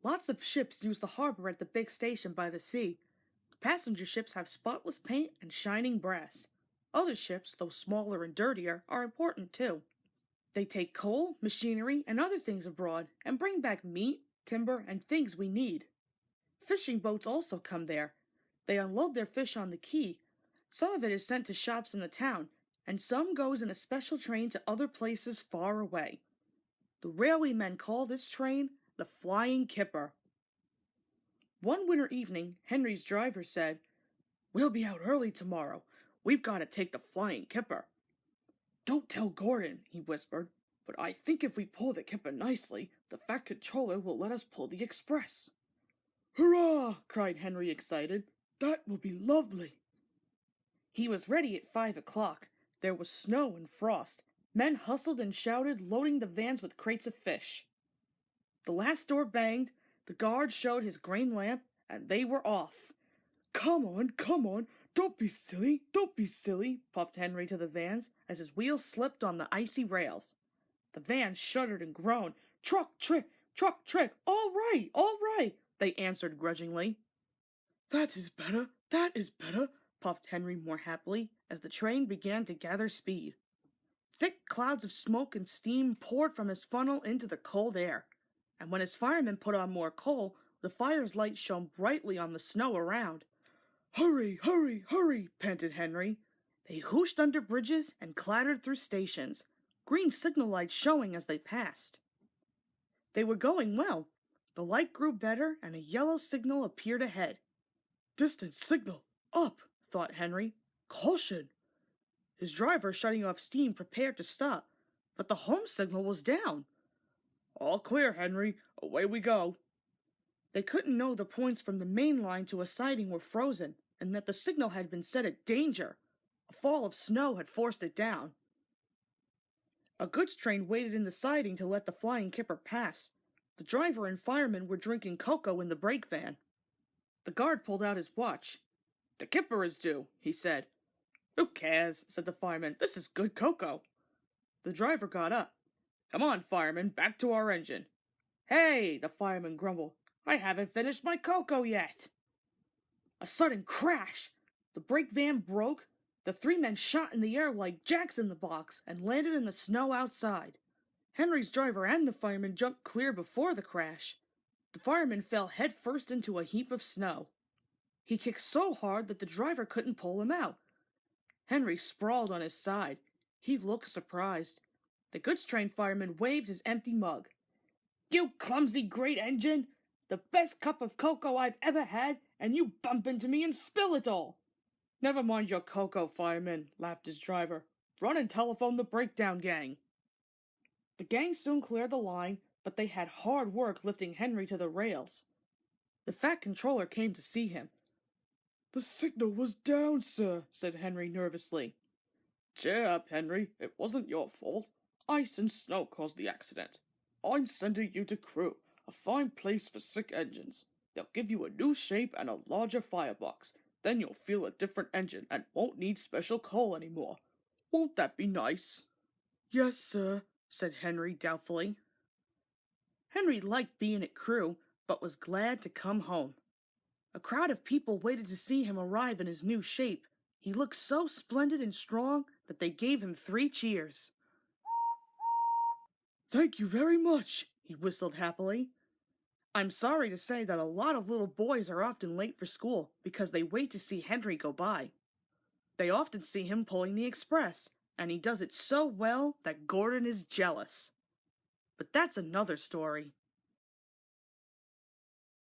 Lots of ships use the harbor at the big station by the sea. Passenger ships have spotless paint and shining brass. Other ships, though smaller and dirtier, are important too. They take coal, machinery, and other things abroad and bring back meat, timber, and things we need. Fishing boats also come there. They unload their fish on the quay. Some of it is sent to shops in the town, and some goes in a special train to other places far away. The railwaymen call this train the Flying Kipper. One winter evening, Henry's driver said, "We'll be out early tomorrow. We've got to take the Flying Kipper." "Don't tell Gordon," he whispered, "but I think if we pull the Kipper nicely, the Fat Controller will let us pull the express." "Hurrah!" cried Henry, excited. "That will be lovely." He was ready at 5 o'clock. There was snow and frost. Men hustled and shouted, loading the vans with crates of fish. The last door banged, the guard showed his green lamp, and they were off. Come on, don't be silly, puffed Henry to the vans as his wheels slipped on the icy rails. The vans shuddered and groaned. Truck trick, all right, they answered grudgingly. That is better, puffed Henry more happily as the train began to gather speed. Thick clouds of smoke and steam poured from his funnel into the cold air, and when his firemen put on more coal, the fire's light shone brightly on the snow around. Hurry, panted Henry. They whooshed under bridges and clattered through stations, green signal lights showing as they passed. They were going well. The light grew better, and a yellow signal appeared ahead. Distant signal, up, thought Henry. Caution! His driver, shutting off steam, prepared to stop, but the home signal was down. All clear, Henry. Away we go. They couldn't know the points from the main line to a siding were frozen, and that the signal had been set at danger. A fall of snow had forced it down. A goods train waited in the siding to let the Flying Kipper pass. The driver and fireman were drinking cocoa in the brake van. The guard pulled out his watch. The Kipper is due, he said. Who cares, said the fireman. This is good cocoa. The driver got up. Come on, fireman, back to our engine. Hey, the fireman grumbled. I haven't finished my cocoa yet. A sudden crash. The brake van broke. The three men shot in the air like jacks in the box and landed in the snow outside. Henry's driver and the fireman jumped clear before the crash. The fireman fell headfirst into a heap of snow. He kicked so hard that the driver couldn't pull him out. Henry sprawled on his side. He looked surprised. The goods train fireman waved his empty mug. You clumsy great engine! The best cup of cocoa I've ever had, and you bump into me and spill it all! Never mind your cocoa, fireman, laughed his driver. Run and telephone the breakdown gang. The gang soon cleared the line, but they had hard work lifting Henry to the rails. The Fat Controller came to see him. The signal was down, sir, said Henry nervously. Cheer up, Henry. It wasn't your fault. Ice and snow caused the accident. I'm sending you to Crew, a fine place for sick engines. They'll give you a new shape and a larger firebox. Then you'll feel a different engine and won't need special coal anymore. Won't that be nice? Yes, sir, said Henry doubtfully. Henry liked being at Crew, but was glad to come home. A crowd of people waited to see him arrive in his new shape. He looked so splendid and strong that they gave him 3 cheers. Thank you very much, he whistled happily. I'm sorry to say that a lot of little boys are often late for school because they wait to see Henry go by. They often see him pulling the express, and he does it so well that Gordon is jealous. But that's another story.